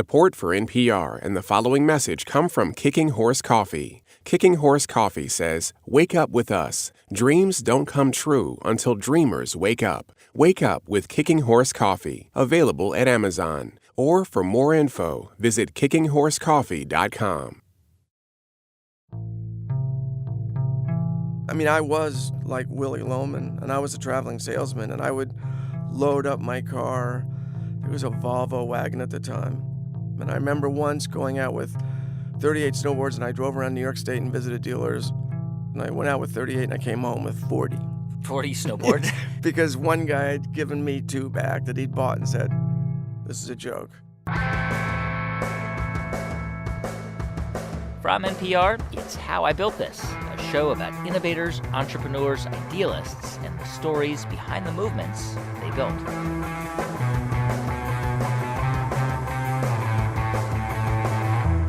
Support for NPR and the following message come from Kicking Horse Coffee. Kicking Horse Coffee says, "Wake up with us. Dreams don't come true until dreamers wake up. Wake up with Kicking Horse Coffee." Available at Amazon. Or for more info, visit kickinghorsecoffee.com. I mean, I was like Willie Loman, and I was a traveling salesman, and I would load up my car. It was a Volvo wagon at the time. And I remember once going out with 38 snowboards, and I drove around New York State and visited dealers. And I went out with 38, and I came home with 40. 40 snowboards? Because one guy had given me 2 back that he'd bought and said, "This is a joke." From NPR, it's How I Built This, a show about innovators, entrepreneurs, idealists, and the stories behind the movements they built.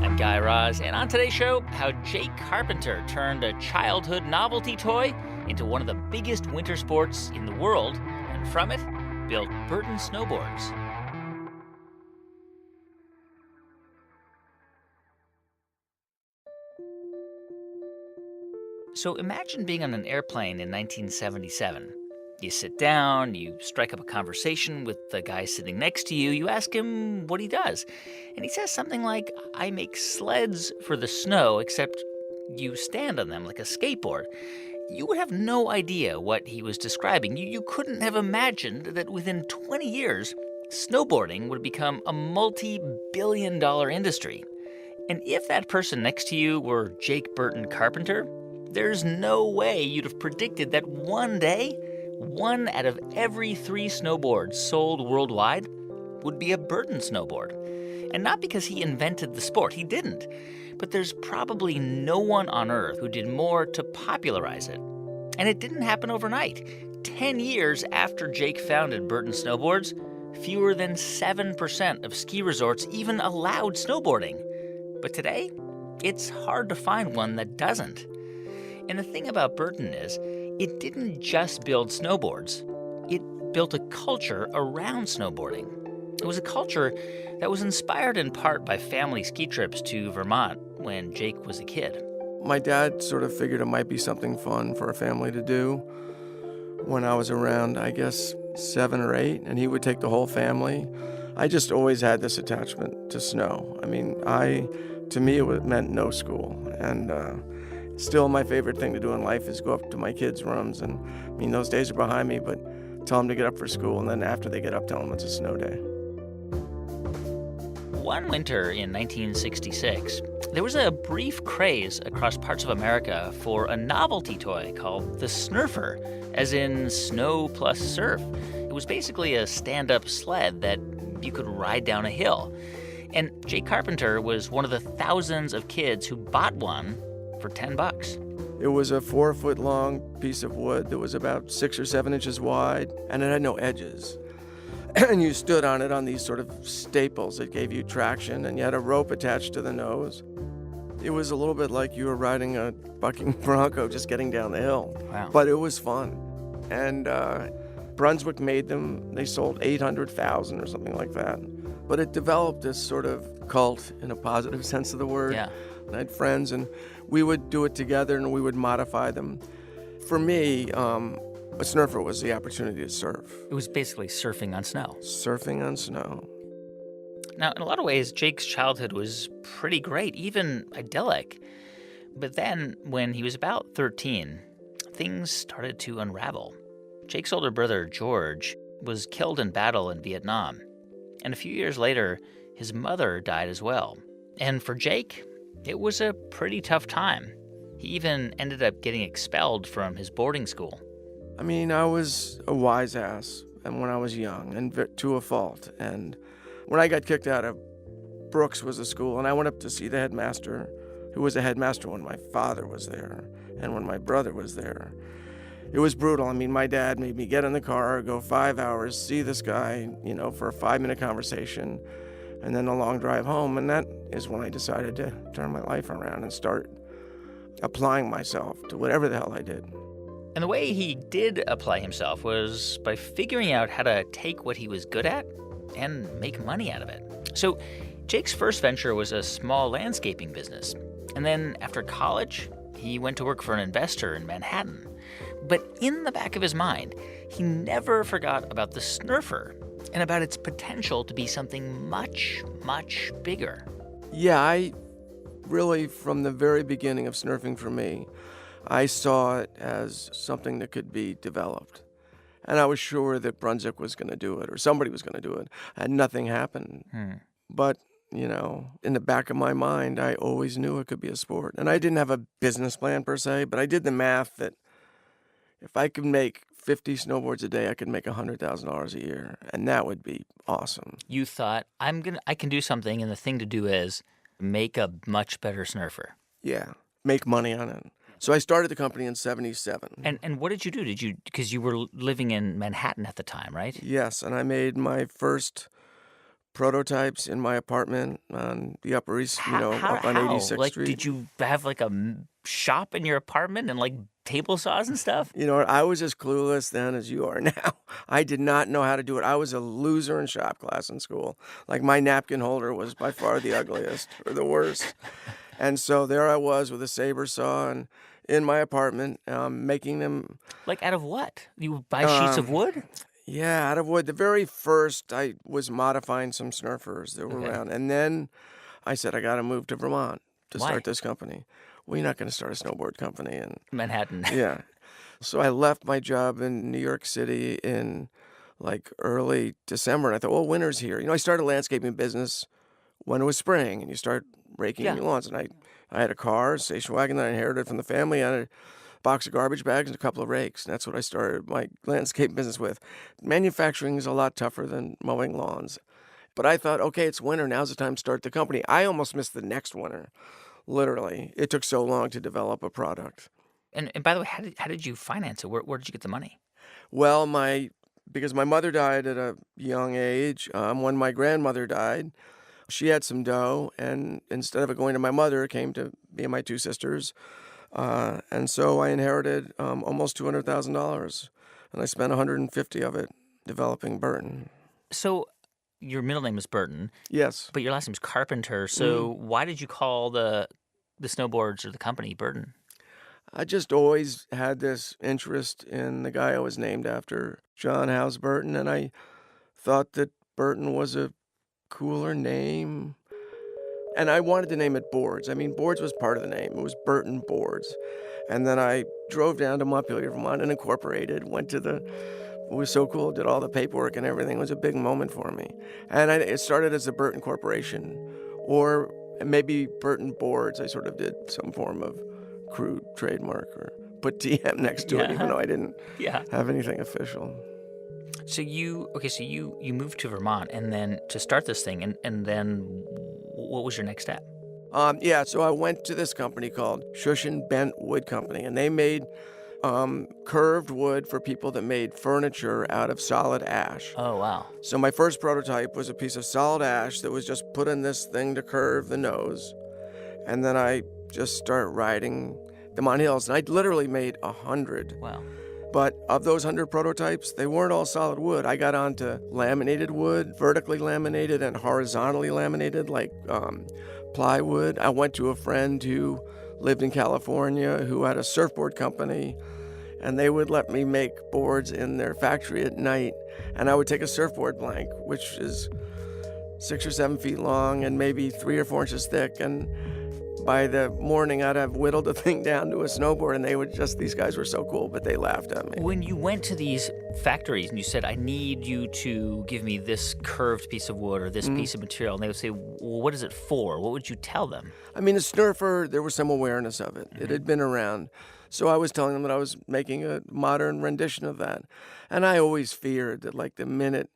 I'm Guy Raz, and on today's show, how Jake Carpenter turned a childhood novelty toy into one of the biggest winter sports in the world, and from it, built Burton Snowboards. So imagine being on an airplane in 1977. You sit down, you strike up a conversation with the guy sitting next to you, you ask him what he does. And he says something like, "I make sleds for the snow, except you stand on them like a skateboard." You would have no idea what he was describing. You couldn't have imagined that within 20 years, snowboarding would become a multi-billion-dollar industry. And if that person next to you were Jake Burton Carpenter, there's no way you'd have predicted that one day, 1 out of every 3 snowboards sold worldwide would be a Burton snowboard. And not because he invented the sport, he didn't. But there's probably no one on Earth who did more to popularize it. And it didn't happen overnight. 10 years after Jake founded Burton Snowboards, fewer than 7% of ski resorts even allowed snowboarding. But today, it's hard to find one that doesn't. And the thing about Burton is, it didn't just build snowboards. It built a culture around snowboarding. It was a culture that was inspired in part by family ski trips to Vermont when Jake was a kid. My dad sort of figured it might be something fun for a family to do when I was around, I guess, 7 or 8, and he would take the whole family. I just always had this attachment to snow. I mean, to me, it meant no school, and still, my favorite thing to do in life is go up to my kids' rooms, and I mean, those days are behind me, but tell them to get up for school, and then after they get up, tell them it's a snow day. One winter in 1966, there was a brief craze across parts of America for a novelty toy called the Snurfer, as in snow plus surf. It was basically a stand-up sled that you could ride down a hill. And Jake Carpenter was one of the thousands of kids who bought one for $10. It was a 4-foot-long piece of wood that was about 6 or 7 inches wide, and it had no edges. And you stood on it on these sort of staples that gave you traction, and you had a rope attached to the nose. It was a little bit like you were riding a bucking bronco just getting down the hill. Wow. But it was fun. And Brunswick made them. They sold 800,000 or something like that. But it developed this sort of cult in a positive sense of the word. Yeah. I had friends, and we would do it together, and we would modify them. For me, a snurfer was the opportunity to surf. It was basically surfing on snow. Surfing on snow. Now, in a lot of ways, Jake's childhood was pretty great, even idyllic. But then, when he was about 13, things started to unravel. Jake's older brother, George, was killed in battle in Vietnam. And a few years later, his mother died as well. And for Jake, it was a pretty tough time. He even ended up getting expelled from his boarding school. I mean, I was a wise ass and when I was young, and to a fault. And when I got kicked out of Brooks was a school, and I went up to see the headmaster, who was a headmaster when my father was there and when my brother was there. It was brutal. I mean, my dad made me get in the car, go 5 hours, see this guy, for a 5-minute conversation, and then a long drive home. And that is when I decided to turn my life around and start applying myself to whatever the hell I did. And the way he did apply himself was by figuring out how to take what he was good at and make money out of it. So Jake's first venture was a small landscaping business. And then after college, he went to work for an investor in Manhattan. But in the back of his mind, he never forgot about the Snurfer and about its potential to be something much, much bigger. Yeah, I really, from the very beginning of Snurfing for me, I saw it as something that could be developed. And I was sure that Brunswick was going to do it or somebody was going to do it. And nothing happened. But, you know, in the back of my mind, I always knew it could be a sport. And I didn't have a business plan per se, but I did the math that if I could make 50 snowboards a day, I could make $100,000 a year. And that would be awesome. You thought, I can do something, and the thing to do is make a much better Snurfer. Yeah, make money on it. So I started the company in 1977. And what did you do? Because you were living in Manhattan at the time, right? Yes, and I made my first prototypes in my apartment on the Upper East, up on 86th Street. Did you have like a shop in your apartment and like table saws and stuff? You know, I was as clueless then as you are now. I did not know how to do it. I was a loser in shop class in school. Like my napkin holder was by far the ugliest or the worst. And so there I was with a saber saw and in my apartment making them. Like out of what? You would buy sheets of wood? Yeah, out of wood. The very first, I was modifying some Snurfers that were around. And then I said, I got to move to Vermont to start this company. Well, you're not going to start a snowboard company in Manhattan. Yeah. So I left my job in New York City in like early December. And I thought, well, winter's here. You know, I started a landscaping business when it was spring and you start raking your lawns. And I had a car, a station wagon that I inherited from the family. I had a box of garbage bags and a couple of rakes. And that's what I started my landscape business with. Manufacturing is a lot tougher than mowing lawns. But I thought, okay, it's winter. Now's the time to start the company. I almost missed the next winter. Literally. It took so long to develop a product. And by the way, how did you finance it? Where did you get the money? Well, because my mother died at a young age, when my grandmother died, she had some dough, and instead of it going to my mother, it came to me and my two sisters. And so I inherited almost $200,000, and I spent $150 of it developing Burton. So your middle name is Burton. Yes. But your last name's Carpenter. So why did you call the snowboards or the company Burton? I just always had this interest in the guy I was named after, John House Burton, and I thought that Burton was a cooler name. And I wanted to name it Boards. I mean, Boards was part of the name. It was Burton Boards. And then I drove down to Montpelier, Vermont, and incorporated, it was so cool, did all the paperwork and everything. It was a big moment for me. And it started as the Burton Corporation, or maybe Burton Boards. I sort of did some form of crude trademark or put TM next to it, even though I didn't have anything official. So you moved to Vermont and then to start this thing, and then what was your next step? So I went to this company called Shushan Bent Wood Company, and they made curved wood for people that made furniture out of solid ash. Oh, wow. So my first prototype was a piece of solid ash that was just put in this thing to curve the nose. And then I just started riding them on hills. And I literally made 100. Wow. But of those 100 prototypes, they weren't all solid wood. I got onto laminated wood, vertically laminated and horizontally laminated, like plywood. I went to a friend who lived in California who had a surfboard company, and they would let me make boards in their factory at night. And I would take a surfboard blank, which is 6 or 7 feet long and maybe 3 or 4 inches thick. And by the morning, I'd have whittled the thing down to a snowboard, and these guys were so cool, but they laughed at me. When you went to these factories and you said, I need you to give me this curved piece of wood or this piece of material, and they would say, well, what is it for? What would you tell them? I mean, the Snurfer, there was some awareness of it. It had been around. So I was telling them that I was making a modern rendition of that. And I always feared that, like, the minute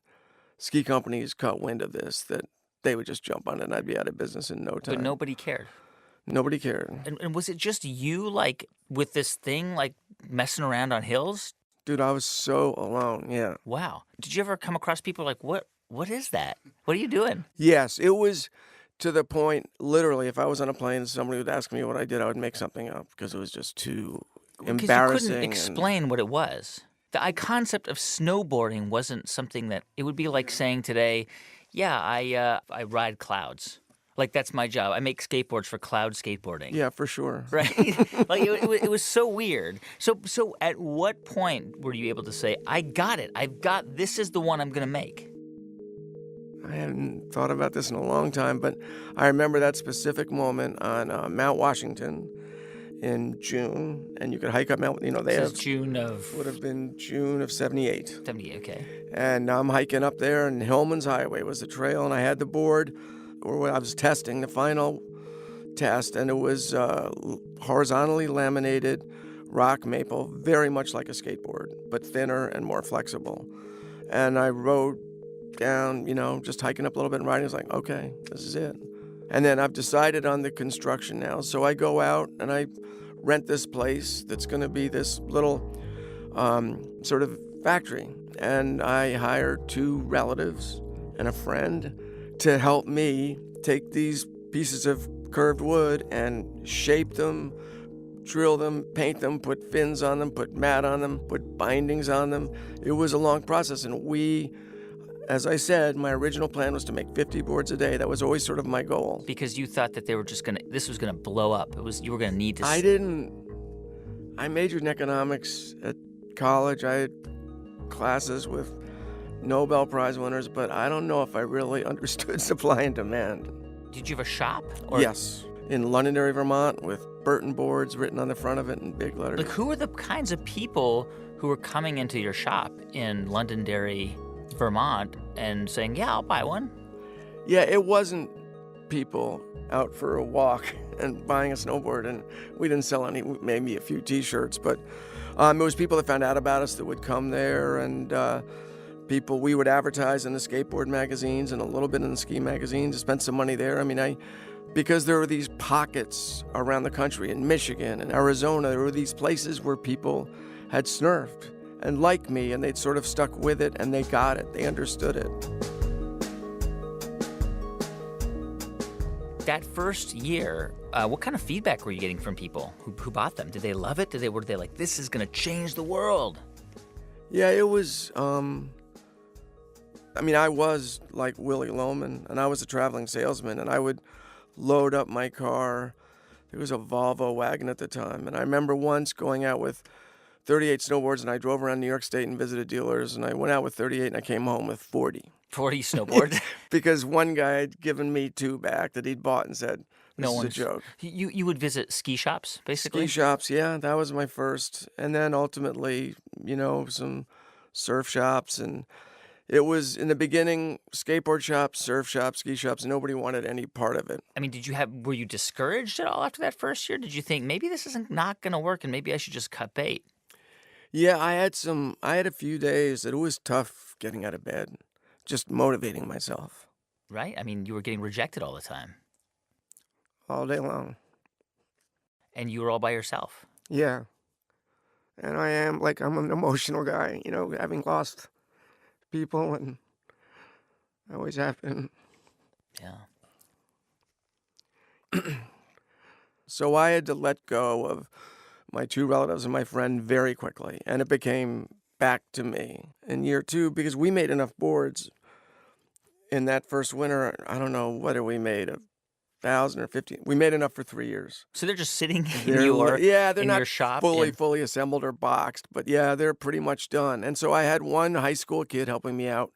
ski companies caught wind of this, that they would just jump on it and I'd be out of business in no time. But nobody cared. Nobody cared. And was it just you, like, with this thing, like, messing around on hills? Dude, I was so alone, yeah. Wow. Did you ever come across people like, what is that? What are you doing? Yes, it was to the point, literally, if I was on a plane and somebody would ask me what I did, I would make something up because it was just too embarrassing. You couldn't explain what it was. The concept of snowboarding wasn't something that, it would be like saying today, yeah, I ride clouds. Like, that's my job. I make skateboards for cloud skateboarding. Yeah, for sure. Right? Like, it was so weird. So at what point were you able to say, I got it. This is the one I'm going to make? I hadn't thought about this in a long time, but I remember that specific moment on Mount Washington in June, and you could hike up Mount, would have been June of 78. 78, okay. And I'm hiking up there, and Hillman's Highway was the trail, and I had the board, or I was testing the final test, and it was horizontally laminated rock maple, very much like a skateboard, but thinner and more flexible. And I rode down, just hiking up a little bit and riding. I was like, okay, this is it. And then I've decided on the construction now. So I go out and I rent this place that's going to be this little sort of factory. And I hire 2 relatives and a friend to help me take these pieces of curved wood and shape them, drill them, paint them, put fins on them, put mat on them, put bindings on them. It was a long process. And as I said, my original plan was to make 50 boards a day. That was always sort of my goal. Because you thought that this was going to blow up. You were going to need to... I majored in economics at college. I had classes with Nobel Prize winners, but I don't know if I really understood supply and demand. Did you have a shop? Yes, in Londonderry, Vermont, with Burton boards written on the front of it in big letters. Like, who are the kinds of people who were coming into your shop in Londonderry, Vermont, and saying, yeah, I'll buy one? Yeah, it wasn't people out for a walk and buying a snowboard, and we didn't sell any, maybe a few T-shirts, but it was people that found out about us that would come there, and people we would advertise in the skateboard magazines and a little bit in the ski magazines to spend some money there. I mean, because there were these pockets around the country, in Michigan and Arizona, there were these places where people had snurfed and like me, and they'd sort of stuck with it, and they got it. They understood it. That first year, what kind of feedback were you getting from people who bought them? Did they love it? Were they like, this is going to change the world? Yeah, it was, I was like Willie Loman, and I was a traveling salesman, and I would load up my car. There was a Volvo wagon at the time, and I remember once going out with 38 snowboards, and I drove around New York State and visited dealers, and I went out with 38, and I came home with 40. 40 snowboards? Because one guy had given me 2 back that he'd bought and said, this is a joke. You would visit ski shops, basically? Ski shops, yeah, that was my first. And then ultimately, some surf shops. And it was, in the beginning, skateboard shops, surf shops, ski shops, and nobody wanted any part of it. I mean, were you discouraged at all after that first year? Did you think, maybe this isn't not going to work and maybe I should just cut bait? Yeah, I had a few days that it was tough getting out of bed, just motivating myself. Right? I mean, you were getting rejected all the time. All day long. And you were all by yourself. Yeah. And I'm an emotional guy, having lost people, and I always have been. Yeah. So I had to let go of my 2 relatives and my friend very quickly, and it became back to me in year 2, because we made enough boards in that first winter. I don't know whether we made 1,000 or 15. We made enough for 3 years. So they're just sitting in your shop? Fully assembled or boxed, but yeah, they're pretty much done. And so I had one high school kid helping me out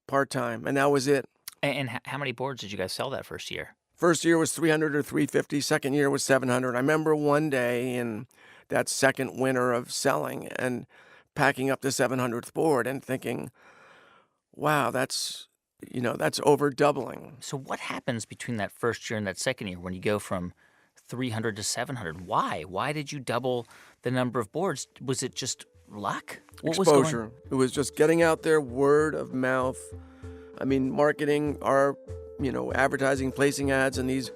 part-time, and that was it. And how many boards did you guys sell that first year? First year was 300 or 350. Second year was 700. I remember one day in that second winter of selling and packing up the 700th board and thinking, wow, that's over doubling. So what happens between that first year and that second year when you go from 300 to 700? Why? Why did you double the number of boards? Was it just luck? What Exposure. It was just getting out there, word of mouth. Marketing, advertising, placing ads in these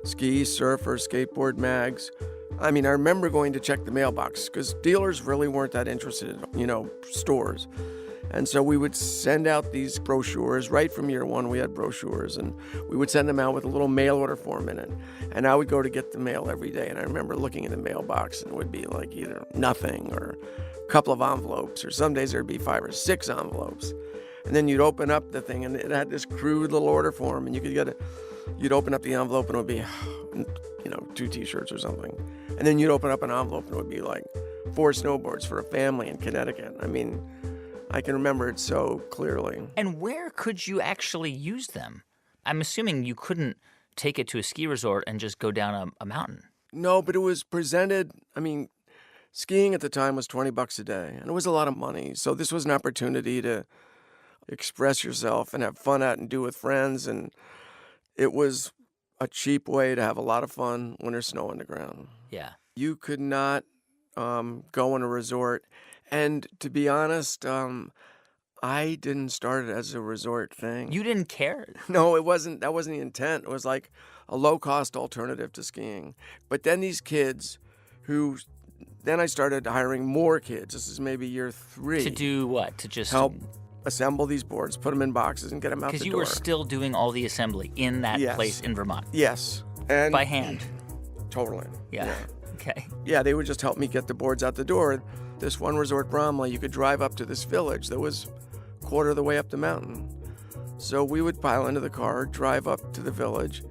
ski, surf, or skateboard mags. I remember going to check the mailbox because dealers really weren't that interested in, stores. And so we would send out these brochures. Right from year 1, we had brochures, and we would send them out with a little mail order form in it. And I would go to get the mail every day, and I remember looking in the mailbox, and it would be like either nothing or a couple of envelopes, or some days there'd be 5 or 6 envelopes. And then you'd open up the thing, and it had this crude little order form, and you could get you'd open up the envelope and it would be, 2 T-shirts or something. And then you'd open up an envelope and it would be like 4 snowboards for a family in Connecticut. I mean, I can remember it so clearly. And where could you actually use them? I'm assuming you couldn't take it to a ski resort and just go down a mountain. No, but it was presented. I mean, skiing at the time was $20 a day, and it was a lot of money. So this was an opportunity to express yourself and have fun out and do with friends. And it was a cheap way to have a lot of fun when there's snow on the ground. Yeah. You could not go on a resort. And to be honest, I didn't start it as a resort thing. You didn't care? No, it wasn't. That wasn't the intent. It was like a low-cost alternative to skiing. But then these kids then I started hiring more kids. This is maybe year 3. To do what? To just help assemble these boards, put them in boxes, and get them out the door. Because you were still doing all the assembly in that place in Vermont? Yes. And by hand? Totally. Yeah. Okay. Yeah, they would just help me get the boards out the door. This one resort, Bromley, you could drive up to this village that was a quarter of the way up the mountain. So we would pile into the car, drive up to the village.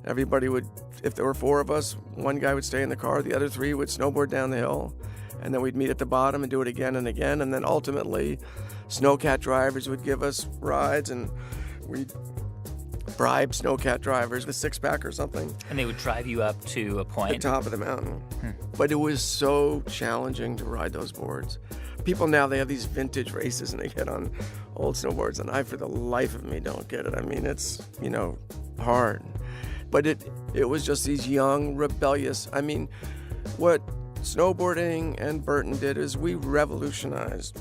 Everybody would, if there were 4 of us, one guy would stay in the car, the other 3 would snowboard down the hill, and then we'd meet at the bottom and do it again and again, and then ultimately snowcat drivers would give us rides, and we'd bribe snowcat drivers with a 6-pack or something. And they would drive you up to a point? At the top of the mountain. But it was so challenging to ride those boards. People now, they have these vintage races and they get on old snowboards, and I, for the life of me, don't get it. I mean, it's, hard. But it was just these young, rebellious, what snowboarding and Burton did is we revolutionized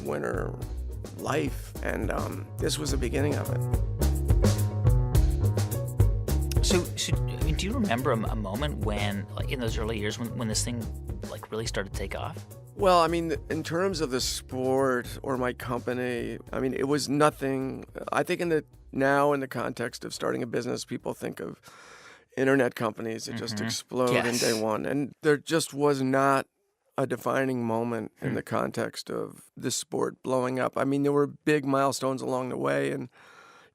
winter life, and this was the beginning of it. So do you remember a moment when, like in those early years, when this thing like really started to take off? Well, in terms of the sport or my company, it was nothing. I think in the context of starting a business, people think of internet companies that just explode in day one. And there just was not a defining moment in the context of the sport blowing up. There were big milestones along the way, and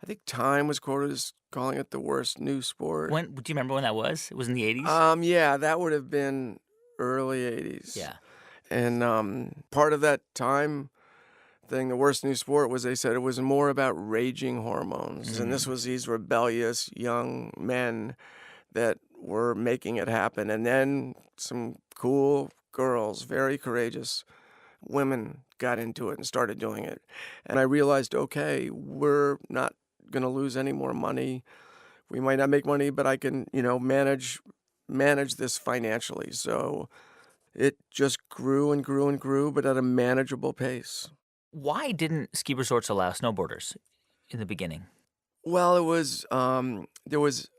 I think Time was quoted as calling it the worst new sport. Do you remember when that was? It was in the 80s? Yeah, that would have been early 80s. Yeah. And part of that Time thing, the worst new sport, was they said it was more about raging hormones. And this was these rebellious young men that were making it happen. And then some cool girls, very courageous women, got into it and started doing it. And I realized, okay, we're not going to lose any more money. We might not make money, but I can, manage this financially. So it just grew and grew and grew, but at a manageable pace. Why didn't ski resorts allow snowboarders in the beginning? Well, it was there was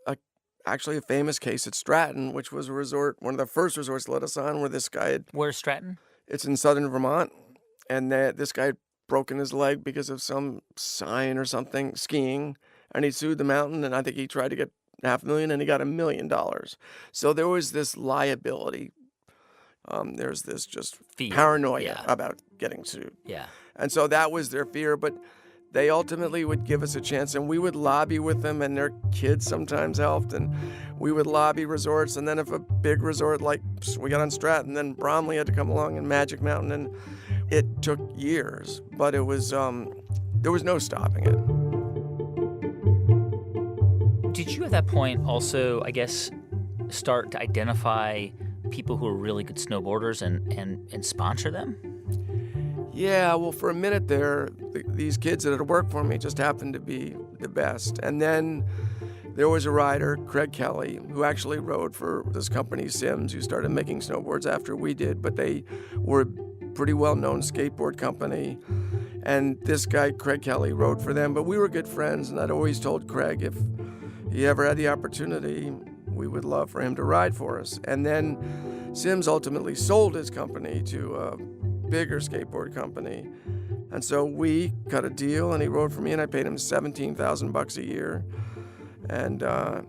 actually a famous case at Stratton, which was a resort, one of the first resorts to let us on, where this guy had... Where's Stratton? It's in southern Vermont, and this guy had broken his leg because of some sign or something, skiing, and he sued the mountain, and I think he tried to get $500,000, and he got $1 million. So there was this liability. There's this just paranoia about getting sued. Yeah. And so that was their fear, but they ultimately would give us a chance, and we would lobby with them, and their kids sometimes helped, and we would lobby resorts, and then if a big resort, like we got on Stratton, then Bromley had to come along, and Magic Mountain, and it took years, but it was there was no stopping it. Did you at that point also, I guess, start to identify people who are really good snowboarders and sponsor them? Yeah, well, for a minute there, these kids that had worked for me just happened to be the best. And then there was a rider, Craig Kelly, who actually rode for this company, Sims, who started making snowboards after we did, but they were a pretty well-known skateboard company. And this guy, Craig Kelly, rode for them, but we were good friends, and I'd always told Craig if he ever had the opportunity, we would love for him to ride for us. And then Sims ultimately sold his company to a bigger skateboard company. And so we cut a deal, and he rode for me, and I paid him $17,000 a year. And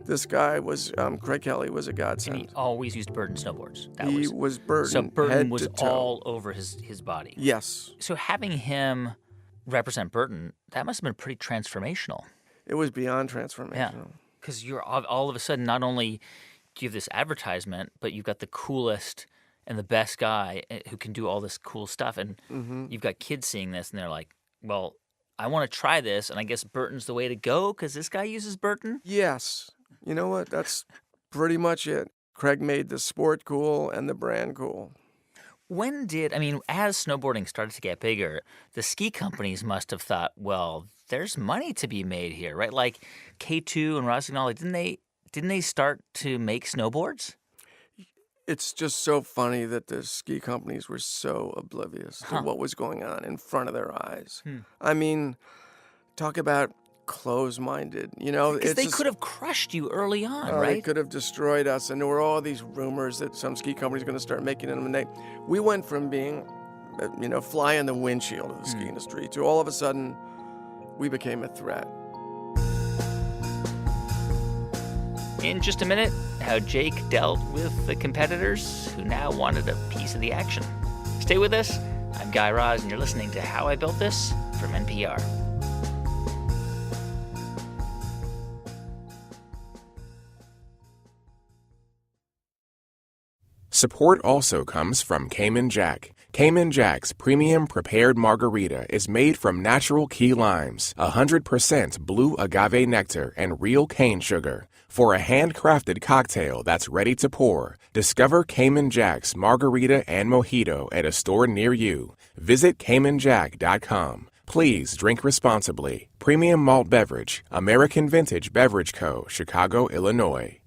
this guy was, Craig Kelly, was a godsend. And he always used Burton snowboards. He was Burton. So Burton head was to toe. all over his body. Yes. So having him represent Burton, that must have been pretty transformational. It was beyond transformational. Yeah. Because you're all of a sudden, not only do you have this advertisement, but you've got the coolest and the best guy who can do all this cool stuff. And you've got kids seeing this, and they're like, well, I want to try this, and I guess Burton's the way to go because this guy uses Burton? Yes. You know what? That's pretty much it. Craig made the sport cool and the brand cool. As snowboarding started to get bigger, the ski companies must have thought, well, there's money to be made here, right? Like K2 and Rossignol, didn't they start to make snowboards? It's just so funny that the ski companies were so oblivious to what was going on in front of their eyes. I mean, talk about close-minded, Because they could have crushed you early on, right? They could have destroyed us, and there were all these rumors that some ski companies were going to start making them, and we went from being, fly in the windshield of the ski industry to all of a sudden we became a threat. In just a minute, how Jake dealt with the competitors who now wanted a piece of the action. Stay with us. I'm Guy Raz, and you're listening to How I Built This from NPR. Support also comes from Cayman Jack. Cayman Jack's premium prepared margarita is made from natural key limes, 100% blue agave nectar, and real cane sugar. For a handcrafted cocktail that's ready to pour, discover Cayman Jack's margarita and mojito at a store near you. Visit CaymanJack.com. Please drink responsibly. Premium malt beverage, American Vintage Beverage Co., Chicago, Illinois.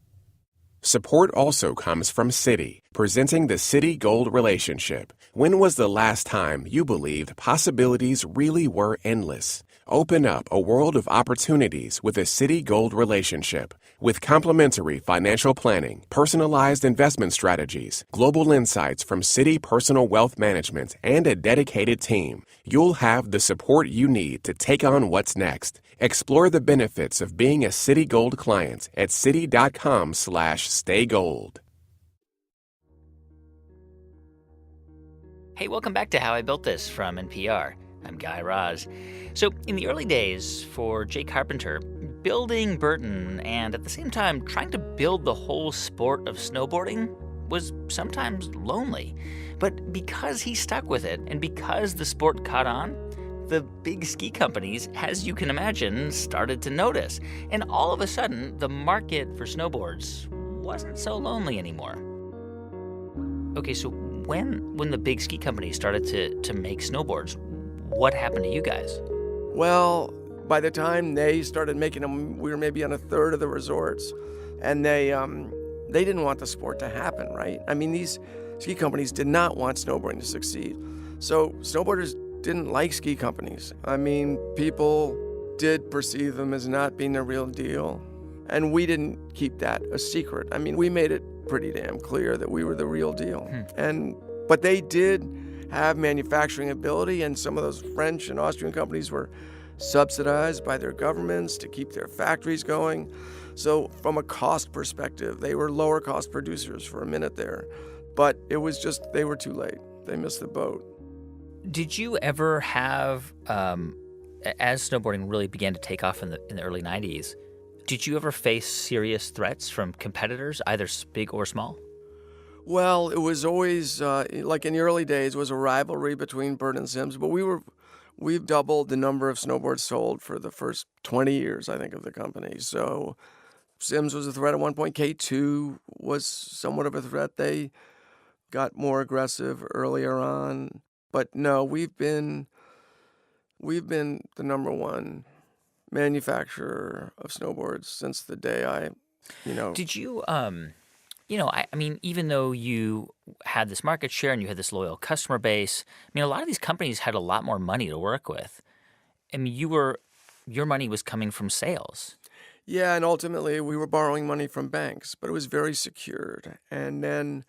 Support also comes from Citi, presenting the Citi Gold Relationship. When was the last time you believed possibilities really were endless? Open up a world of opportunities with a Citi Gold Relationship. With complimentary financial planning, personalized investment strategies, global insights from Citi Personal Wealth Management, and a dedicated team, you'll have the support you need to take on what's next. Explore the benefits of being a Citi Gold client at citi.com/staygold. Hey, welcome back to How I Built This from NPR. I'm Guy Raz. So, in the early days for Jake Carpenter, building Burton and at the same time trying to build the whole sport of snowboarding was sometimes lonely. But because he stuck with it and because the sport caught on, the big ski companies, as you can imagine, started to notice. And all of a sudden, the market for snowboards wasn't so lonely anymore. Okay, so when the big ski companies started to make snowboards, what happened to you guys? Well, by the time they started making them, we were maybe on a third of the resorts, and they didn't want the sport to happen, right? I mean, these ski companies did not want snowboarding to succeed. So snowboarders didn't like ski companies. I mean, people did perceive them as not being the real deal, and we didn't keep that a secret. I mean, we made it pretty damn clear that we were the real deal. But they did have manufacturing ability, and some of those French and Austrian companies were subsidized by their governments to keep their factories going. So from a cost perspective, they were lower cost producers for a minute there. But it was just, they were too late. They missed the boat. Did you ever have, as snowboarding really began to take off in the early 90s, did you ever face serious threats from competitors, either big or small? Well, it was always, like in the early days, it was a rivalry between Burton and Sims, but we've doubled the number of snowboards sold for the first 20 years, I think, of the company. So Sims was a threat at one point. K2 was somewhat of a threat. They got more aggressive earlier on. But no, we've been the number one manufacturer of snowboards since the day Did you, even though you had this market share and you had this loyal customer base, a lot of these companies had a lot more money to work with. Your money was coming from sales. Yeah, and ultimately we were borrowing money from banks, but it was very secured. And then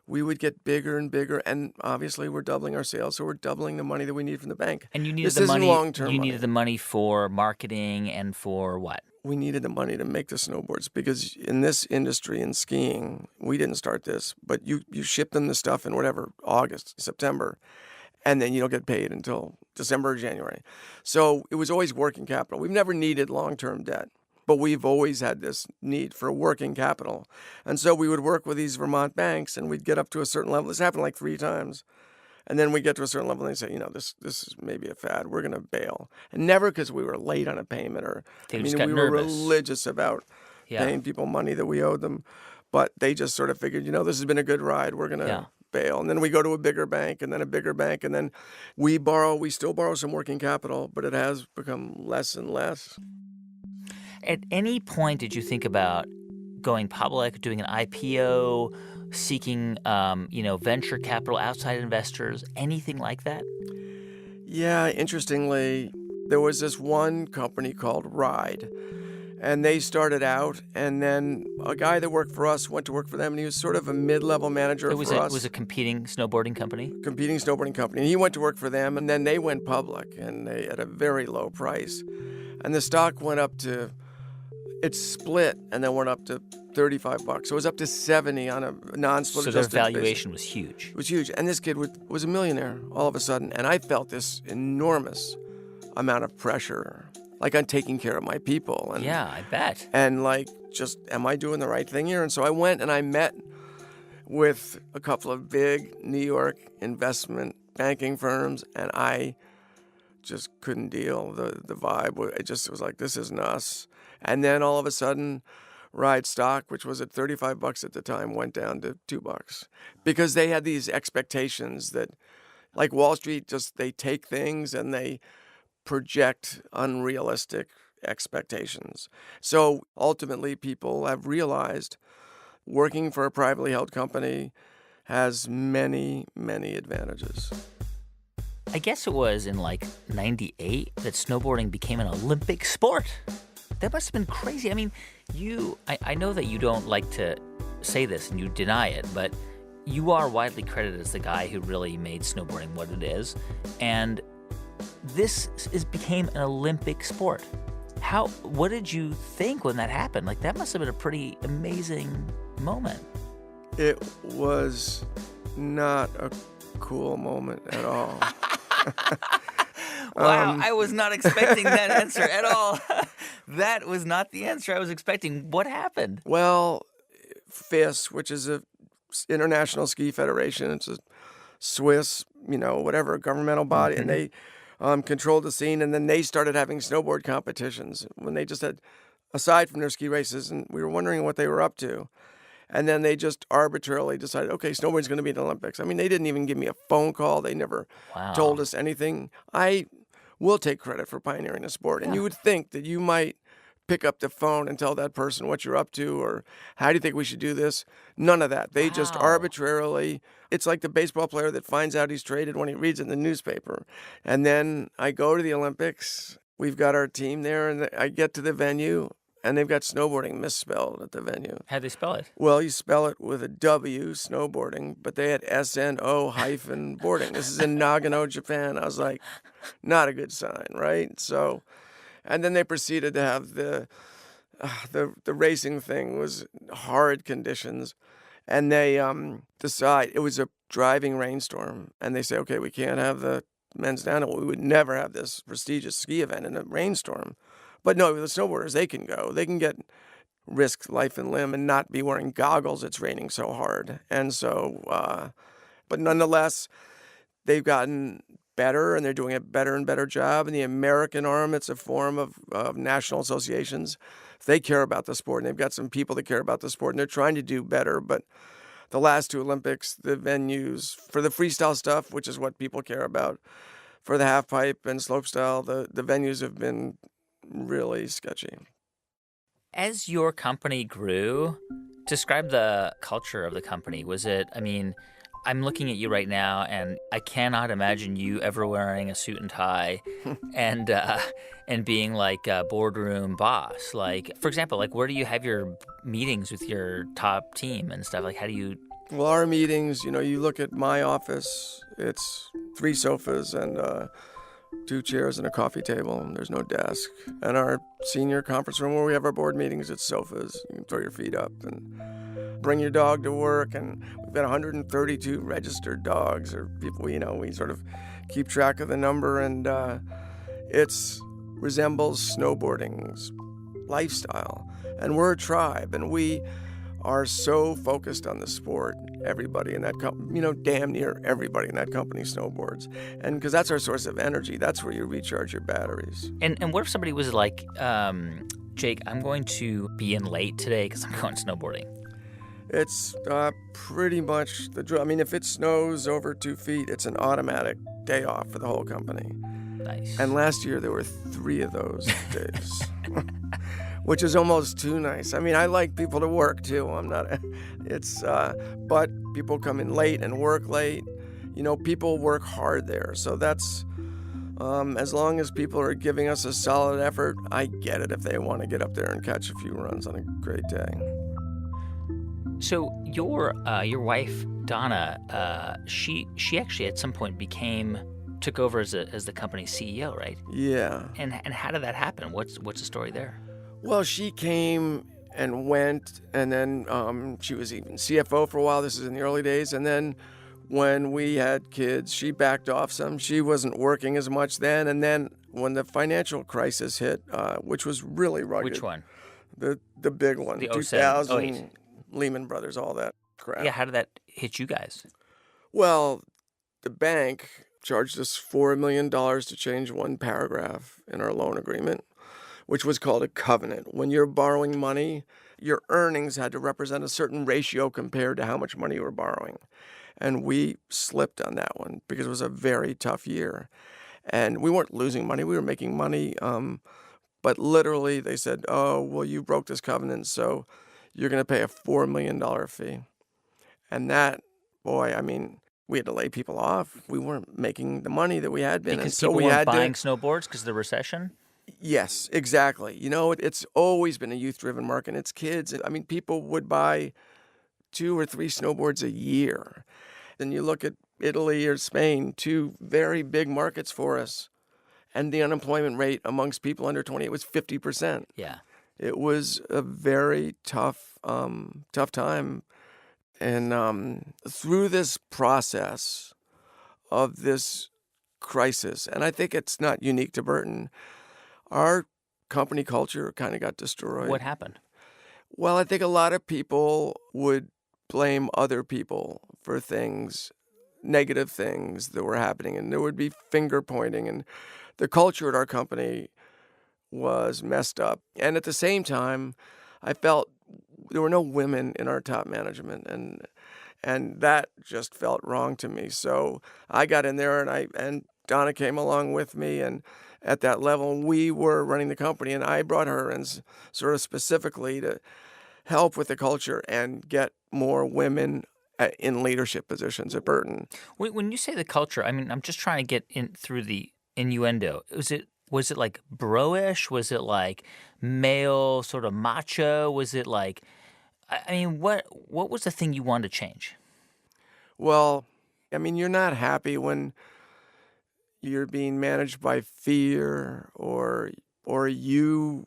we would get bigger and bigger, and obviously we're doubling our sales, so we're doubling the money that we need from the bank. And you needed this the money. Long-term you money. needed the money for marketing and for what? We needed the money to make the snowboards because in this industry, in skiing, we didn't start this, but you ship them the stuff in whatever, August, September, and then you don't get paid until December or January. So it was always working capital. We've never needed long-term debt. But we've always had this need for working capital. And so we would work with these Vermont banks, and we'd get up to a certain level. This happened like 3 times. And then we get to a certain level, and they say, this is maybe a fad. We're going to bail. And never because we were late on a payment or, They we got were nervous. religious about paying people money that we owed them. But they just sort of figured, this has been a good ride. We're going to bail. And then we go to a bigger bank, and then a bigger bank, and then we still borrow some working capital, but it has become less and less. At any point, did you think about going public, doing an IPO, seeking, venture capital, outside investors, anything like that? Yeah, interestingly, there was this one company called Ride, and they started out, and then a guy that worked for us went to work for them, and he was sort of a mid-level manager for us. It was a competing snowboarding company? Competing snowboarding company. And he went to work for them, and then they went public, and they at a very low price. And the stock went up to, it split, and then went up to $35. So it was up to $70 on a non-split adjusted basis. So their valuation was huge. It was huge. And this kid was a millionaire all of a sudden. And I felt this enormous amount of pressure, like on taking care of my people. And, yeah, I bet. And just, am I doing the right thing here? And so I went and I met with a couple of big New York investment banking firms, and I just couldn't deal. The vibe, it was like, this isn't us. And then all of a sudden, Ride stock, which was at $35 at the time, went down to $2 because they had these expectations that, like Wall Street, they take things and they project unrealistic expectations. So ultimately, people have realized working for a privately held company has many, many advantages. I guess it was in 98 that snowboarding became an Olympic sport. That must have been crazy. I mean, I know that you don't like to say this and you deny it, but you are widely credited as the guy who really made snowboarding what it is. And this became an Olympic sport. What did you think when that happened? That must have been a pretty amazing moment. It was not a cool moment at all. Wow, I was not expecting that answer at all. That was not the answer I was expecting. What happened? Well, FIS, which is a international ski federation, it's a Swiss, governmental body, and they controlled the scene, and then they started having snowboard competitions when they just had, aside from their ski races, and we were wondering what they were up to. And then they just arbitrarily decided, okay, snowboard's going to be in the Olympics. I mean, they didn't even give me a phone call. They never told us anything. I will take credit for pioneering the sport. And you would think that you might pick up the phone and tell that person what you're up to or how do you think we should do this? None of that. They just arbitrarily, it's like the baseball player that finds out he's traded when he reads it in the newspaper. And then I go to the Olympics. We've got our team there, and I get to the venue. And they've got snowboarding misspelled at the venue. How'd they spell it? Well, you spell it with a W, snowboarding, but they had SNO-boarding. This is in Nagano, Japan. I was like, not a good sign, right? So, and then they proceeded to have the racing thing was horrid conditions. And they decide, it was a driving rainstorm. And they say, okay, we can't have the men's downhill. We would never have this prestigious ski event in a rainstorm. But no, the snowboarders, they can go. They can risk life and limb and not be wearing goggles. It's raining so hard. And so, but nonetheless, they've gotten better and they're doing a better and better job. And the American arm, it's a form of national associations. They care about the sport and they've got some people that care about the sport and they're trying to do better. But the last 2 Olympics, the venues for the freestyle stuff, which is what people care about, for the half pipe and slopestyle, the venues have been really sketchy. As your company grew, describe the culture of the company. Was it, I'm looking at you right now, and I cannot imagine you ever wearing a suit and tie and being like a boardroom boss. For example, where do you have your meetings with your top team and stuff? How do you... Well, our meetings, you look at my office, it's 3 sofas and 2 chairs and a coffee table, and there's no desk. And our senior conference room where we have our board meetings, it's sofas. You can throw your feet up and bring your dog to work. And we've got 132 registered dogs, or people, we sort of keep track of the number. And it resembles snowboarding's lifestyle. And we're a tribe, and we are so focused on the sport. Everybody in that company, damn near everybody in that company snowboards. And because that's our source of energy, that's where you recharge your batteries. And what if somebody was like, Jake, I'm going to be in late today because I'm going snowboarding? It's pretty much the drill. I mean, if it snows over 2 feet, it's an automatic day off for the whole company. Nice. And last year there were 3 of those days, which is almost too nice. I mean, I like people to work too. But people come in late and work late. People work hard there. So that's, as long as people are giving us a solid effort, I get it if they want to get up there and catch a few runs on a great day. So your wife, Donna, she actually at some point took over as the company's CEO, right? Yeah. And how did that happen? What's the story there? Well, she came and went, and then she was even CFO for a while. This is in the early days. And then when we had kids, she backed off some. She wasn't working as much then. And then when the financial crisis hit, which was really rugged. Which one? The big one. The 2000, 08. Lehman Brothers, all that crap. Yeah, how did that hit you guys? Well, the bank charged us $4 million to change one paragraph in our loan agreement, which was called a covenant. When you're borrowing money, your earnings had to represent a certain ratio compared to how much money you were borrowing. And we slipped on that one because it was a very tough year. And we weren't losing money, we were making money. But literally they said, oh, well, you broke this covenant, so you're going to pay a $4 million fee. And that, boy, I mean, we had to lay people off. We weren't making the money that we had been. Because and so people we weren't had buying to, snowboards because of the recession? Yes, exactly. It's always been a youth-driven market. And it's kids. I mean, people would buy 2 or 3 snowboards a year. Then you look at Italy or Spain, 2 very big markets for us. And the unemployment rate amongst people under 28 was 50%. Yeah. It was a very tough time. And through this process of this crisis, and I think it's not unique to Burton, our company culture kind of got destroyed. What happened? Well, I think a lot of people would blame other people for negative things that were happening, and there would be finger pointing, and the culture at our company was messed up. And at the same time, I felt there were no women in our top management, and that just felt wrong to me. So I got in there, and Donna came along with me, and at that level, we were running the company, and I brought her in sort of specifically to help with the culture and get more women in leadership positions at Burton. When you say the culture, I mean, I'm just trying to get in through the innuendo. Was it like bro-ish? Was it like male, sort of macho? Was it like, I mean, what was the thing you wanted to change? Well, I mean, you're not happy when you're being managed by fear or you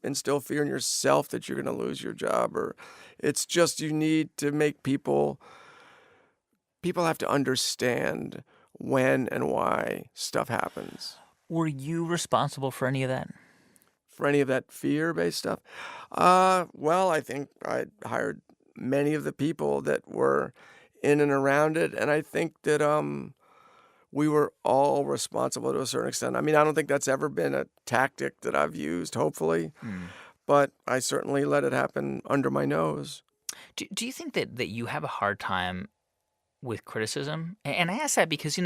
instill fear in yourself that you're going to lose your job, or it's just you need to make people have to understand when and why stuff happens. Were you responsible for any of that? For any of that fear-based stuff? Well, I think I hired many of the people that were in and around it, and I think that we were all responsible to a certain extent. I mean, I don't think that's ever been a tactic that I've used, hopefully, but I certainly let it happen under my nose. Do you think that you have a hard time with criticism? And I ask that because,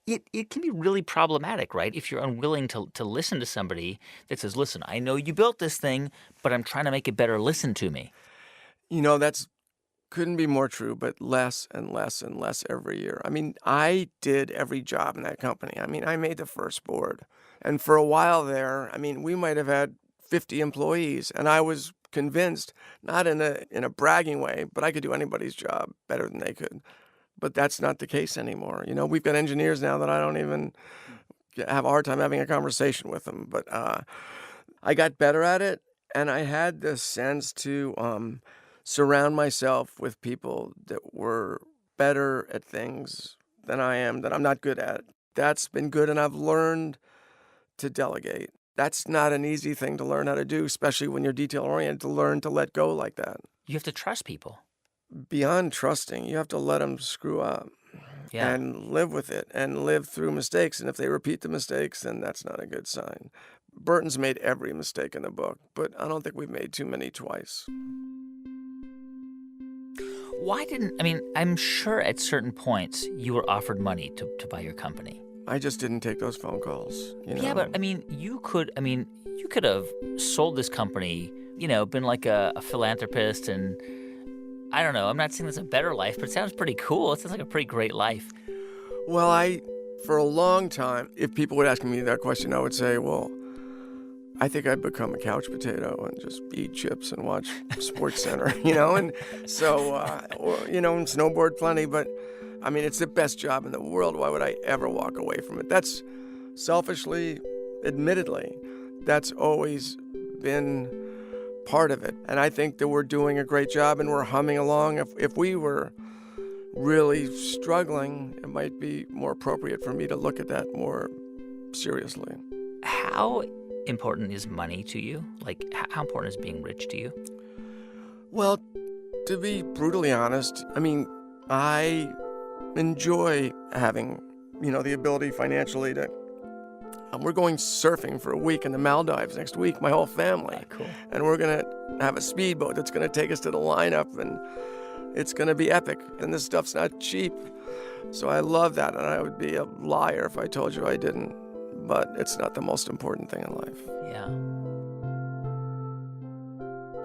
it can be really problematic, right? If you're unwilling to listen to somebody that says, listen, I know you built this thing, but I'm trying to make it better. Listen to me. That's couldn't be more true, but less and less and less every year. I mean, I did every job in that company. I mean, I made the first board. And for a while there, I mean, we might have had 50 employees, and I was convinced, not in a bragging way, but I could do anybody's job better than they could. But that's not the case anymore. We've got engineers now that I don't even have a hard time having a conversation with them. But I got better at it, and I had the sense to surround myself with people that were better at things than I am, that I'm not good at. That's been good, and I've learned to delegate. That's not an easy thing to learn how to do, especially when you're detail-oriented, to learn to let go like that. You have to trust people. Beyond trusting, you have to let them screw up Yeah. and live with it and live through mistakes. And if they repeat the mistakes, then that's not a good sign. Burton's made every mistake in the book, but I don't think we've made too many twice. I'm sure at certain points you were offered money to buy your company. I just didn't take those phone calls, you know? Yeah, but you could have sold this company, been like a philanthropist, and I don't know. I'm not saying it's a better life, but it sounds pretty cool. It sounds like a pretty great life. Well, for a long time, if people would ask me that question, I would say, well, I think I'd become a couch potato and just eat chips and watch Sports Center, and so, and snowboard plenty, but I mean, it's the best job in the world. Why would I ever walk away from it? That's selfishly, admittedly, that's always been part of it. And I think that we're doing a great job and we're humming along. If we were really struggling, it might be more appropriate for me to look at that more seriously. How important is money to you? Like, how important is being rich to you? Well, to be brutally honest, I enjoy having, the ability financially to. We're going surfing for a week in the Maldives next week, my whole family. Cool. And we're going to have a speedboat that's going to take us to the lineup, and it's going to be epic. And this stuff's not cheap. So I love that, and I would be a liar if I told you I didn't. But it's not the most important thing in life. Yeah.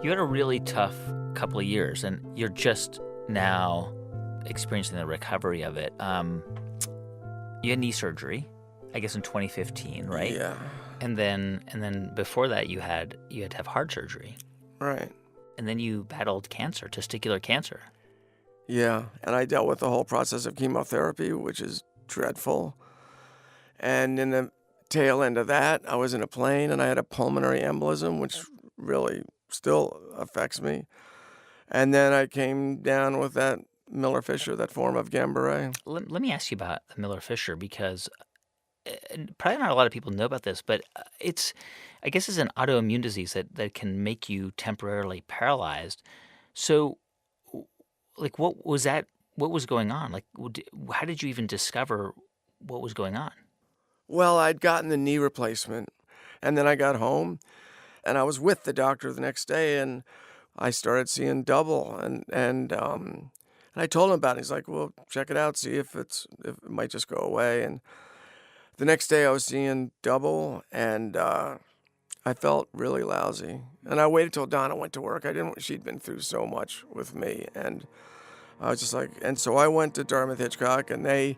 You had a really tough couple of years, and you're just now experiencing the recovery of it. You had knee surgery, I guess in 2015, right? Yeah. And then before that, you had to have heart surgery. Right. And then you battled cancer, testicular cancer. Yeah, and I dealt with the whole process of chemotherapy, which is dreadful. And in the tail end of that, I was in a plane and I had a pulmonary embolism, which really still affects me. And then I came down with that Miller-Fisher, that form of Guillain-Barré. Let me ask you about the Miller-Fisher, because probably not a lot of people know about this, but I guess it's an autoimmune disease that can make you temporarily paralyzed. So, like, what was that? What was going on? Like, how did you even discover what was going on? Well, I'd gotten the knee replacement, and then I got home, and I was with the doctor the next day, and I started seeing double, and I told him about it. He's like, "Well, check it out, see if it might just go away." And the next day, I was seeing double, and I felt really lousy. And I waited till Donna went to work. She'd been through so much with me, and I was just like, and so I went to Dartmouth Hitchcock, and they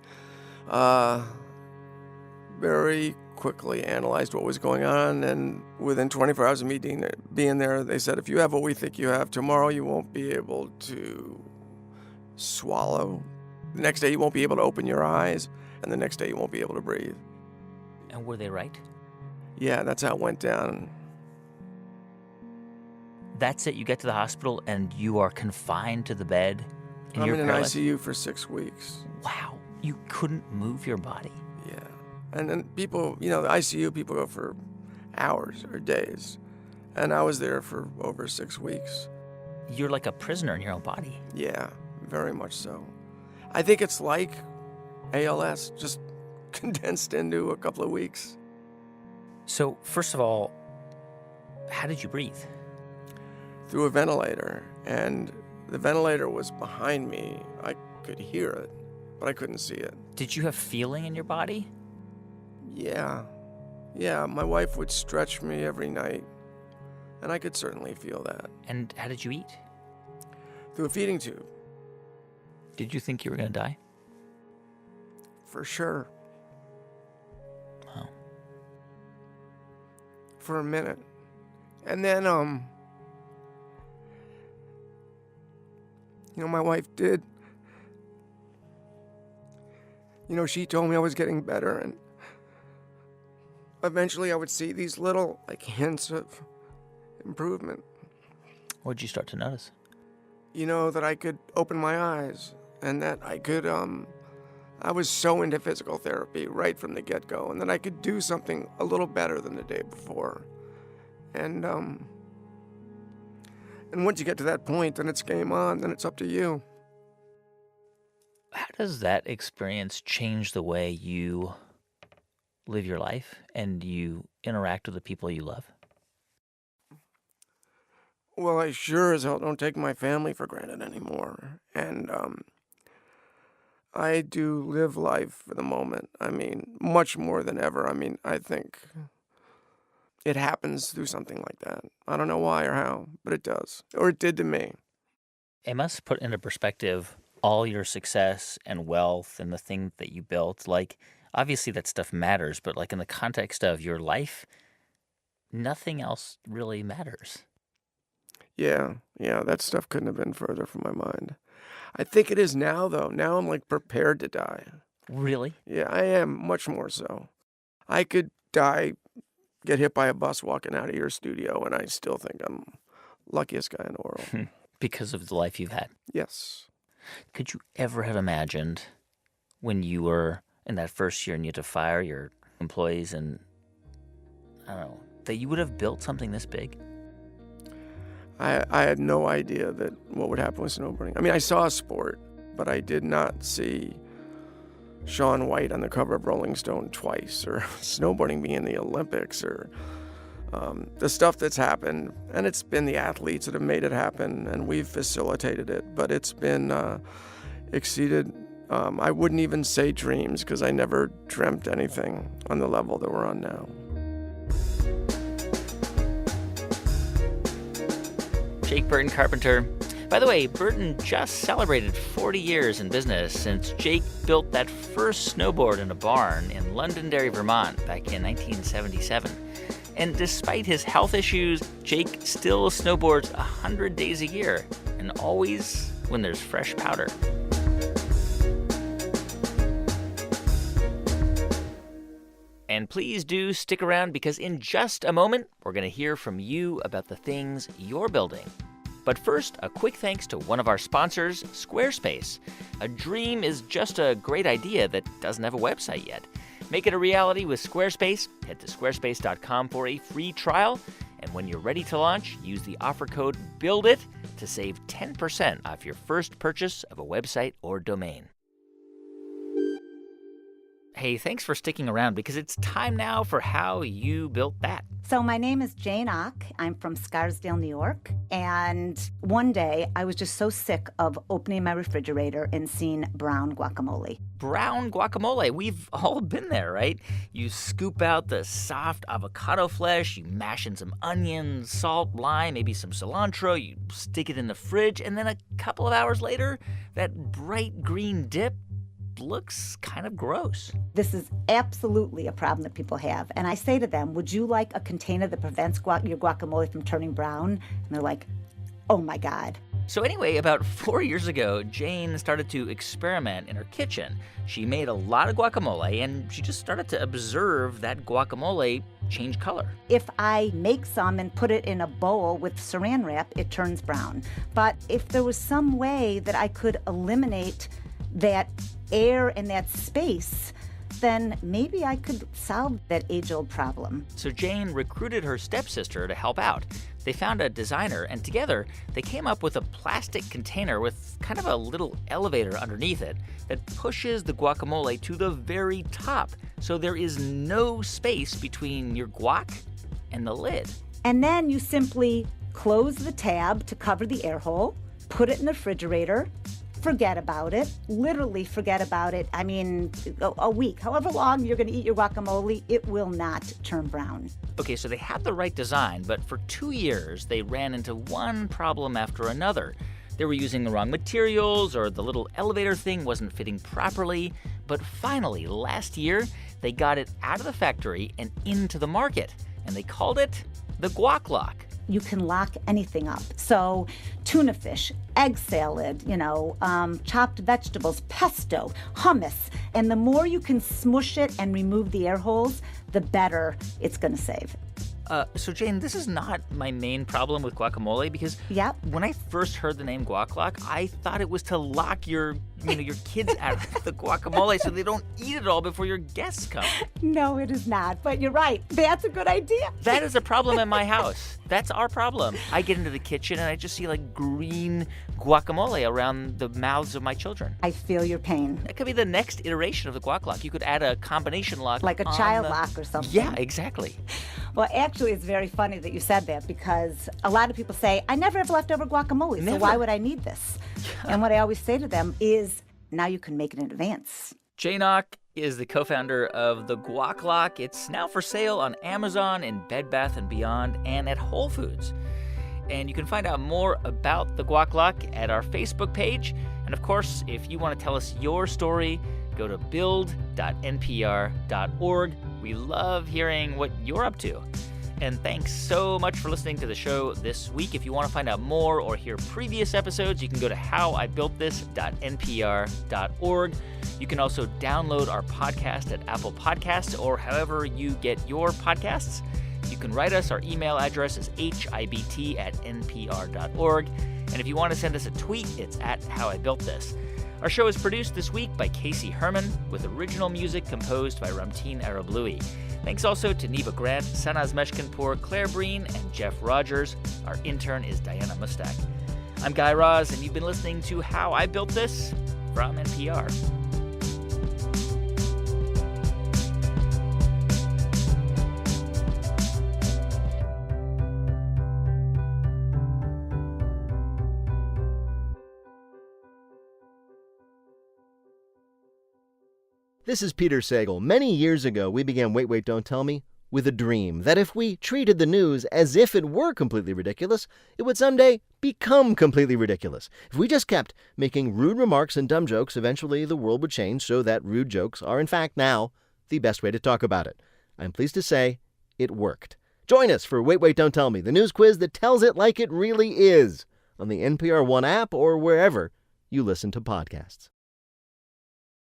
very quickly analyzed what was going on, and within 24 hours of me being there, they said, if you have what we think you have, tomorrow you won't be able to swallow. The next day you won't be able to open your eyes, and the next day you won't be able to breathe. And were they right? Yeah, that's how it went down. That's it? You get to the hospital and you are confined to the bed? And I'm in an paralyzed? ICU for 6 weeks. Wow. You couldn't move your body? Yeah. And then people, the ICU, people go for hours or days. And I was there for over 6 weeks. You're like a prisoner in your own body. Yeah, very much so. I think it's like ALS, just condensed into a couple of weeks. So, first of all, how did you breathe? Through a ventilator. And the ventilator was behind me. I could hear it, but I couldn't see it. Did you have feeling in your body? Yeah. Yeah, my wife would stretch me every night, and I could certainly feel that. And how did you eat? Through a feeding tube. Did you think you were going to die? For sure. Wow. For a minute. And then, my wife did. She told me I was getting better, and eventually I would see these little, hints of improvement. What did you start to notice? That I could open my eyes, and that I could, I was so into physical therapy right from the get-go, and then I could do something a little better than the day before. And once you get to that point, then it's game on, then it's up to you. How does that experience change the way you live your life and you interact with the people you love? Well, I sure as hell don't take my family for granted anymore. And I do live life for the moment. I mean, much more than ever. I mean, I think it happens through something like that. I don't know why or how, but it does. Or it did to me. It must put into perspective all your success and wealth and the thing that you built. Like, obviously that stuff matters, but like in the context of your life, nothing else really matters. Yeah, that stuff couldn't have been further from my mind. I think it is now, though. Now I'm like prepared to die. Really? Yeah, I am, much more so. I could die, get hit by a bus walking out of your studio, and I still think I'm luckiest guy in the world. Because of the life you've had. Yes. Could you ever have imagined when you were in that first year and you had to fire your employees and, I don't know, that you would have built something this big? I had no idea that what would happen with snowboarding. I mean, I saw a sport, but I did not see Shaun White on the cover of Rolling Stone twice, or snowboarding being in the Olympics, or the stuff that's happened. And it's been the athletes that have made it happen, and we've facilitated it. But it's been exceeded, I wouldn't even say dreams, because I never dreamt anything on the level that we're on now. Jake Burton, Carpenter. By the way, Burton just celebrated 40 years in business since Jake built that first snowboard in a barn in Londonderry, Vermont back in 1977. And despite his health issues, Jake still snowboards 100 days a year, and always when there's fresh powder. And please do stick around, because in just a moment, we're going to hear from you about the things you're building. But first, a quick thanks to one of our sponsors, Squarespace. A dream is just a great idea that doesn't have a website yet. Make it a reality with Squarespace. Head to squarespace.com for a free trial. And when you're ready to launch, use the offer code BUILDIT to save 10% off your first purchase of a website or domain. Hey, thanks for sticking around, because it's time now for How You Built That. So my name is Jane Ock. I'm from Scarsdale, New York. And one day I was just so sick of opening my refrigerator and seeing brown guacamole. Brown guacamole. We've all been there, right? You scoop out the soft avocado flesh, you mash in some onions, salt, lime, maybe some cilantro, you stick it in the fridge, and then a couple of hours later, that bright green dip looks kind of gross. This is absolutely a problem that people have. And I say to them, would you like a container that prevents your guacamole from turning brown? And they're like, oh my God. So anyway, about 4 years ago, Jane started to experiment in her kitchen. She made a lot of guacamole, and she just started to observe that guacamole change color. If I make some and put it in a bowl with saran wrap, it turns brown. But if there was some way that I could eliminate that air and that space, then maybe I could solve that age-old problem. So Jane recruited her stepsister to help out. They found a designer, and together they came up with a plastic container with kind of a little elevator underneath it that pushes the guacamole to the very top, so there is no space between your guac and the lid. And then you simply close the tab to cover the air hole, put it in the refrigerator, forget about it, literally forget about it. I mean, a week, however long you're going to eat your guacamole, it will not turn brown. Okay, so they had the right design, but for 2 years, they ran into one problem after another. They were using the wrong materials, or the little elevator thing wasn't fitting properly. But finally, last year, they got it out of the factory and into the market, and they called it the Guac Lock. You can lock anything up. So tuna fish, egg salad, chopped vegetables, pesto, hummus. And the more you can smush it and remove the air holes, the better it's going to save. So, Jane, this is not my main problem with guacamole because Yep. when I first heard the name guac lock, I thought it was to lock your kids out of the guacamole so they don't eat it all before your guests come. No, it is not. But you're right. That's a good idea. That is a problem in my house. That's our problem. I get into the kitchen and I just see like green guacamole around the mouths of my children. I feel your pain. That could be the next iteration of the guac lock. You could add a combination lock. Like a on child the- lock or something. Yeah, exactly. Well, actually, it's very funny that you said that because a lot of people say, I never have leftover guacamole, so Never. why would I need this? And what I always say to them is, now you can make it in advance. Jane Ock is the co-founder of the Guac Lock. It's now for sale on Amazon and Bed Bath & Beyond and at Whole Foods. And you can find out more about the Guac Lock at our Facebook page. And of course, if you want to tell us your story, go to build.npr.org. We love hearing what you're up to. And thanks so much for listening to the show this week. If you want to find out more or hear previous episodes, you can go to howibuiltthis.npr.org. You can also download our podcast at Apple Podcasts or however you get your podcasts. You can write us. Our email address is hibt@npr.org. And if you want to send us a tweet, it's at howibuiltthis. Our show is produced this week by Casey Herman, with original music composed by Ramteen Arablouei. Thanks also to Neva Grant, Sanaz Meshkinpour, Claire Breen, and Jeff Rogers. Our intern is Diana Mustak. I'm Guy Raz, and you've been listening to How I Built This from NPR. This is Peter Sagal. Many years ago, we began Wait, Wait, Don't Tell Me with a dream that if we treated the news as if it were completely ridiculous, it would someday become completely ridiculous. If we just kept making rude remarks and dumb jokes, eventually the world would change so that rude jokes are in fact now the best way to talk about it. I'm pleased to say it worked. Join us for Wait, Wait, Don't Tell Me, the news quiz that tells it like it really is, on the NPR One app or wherever you listen to podcasts.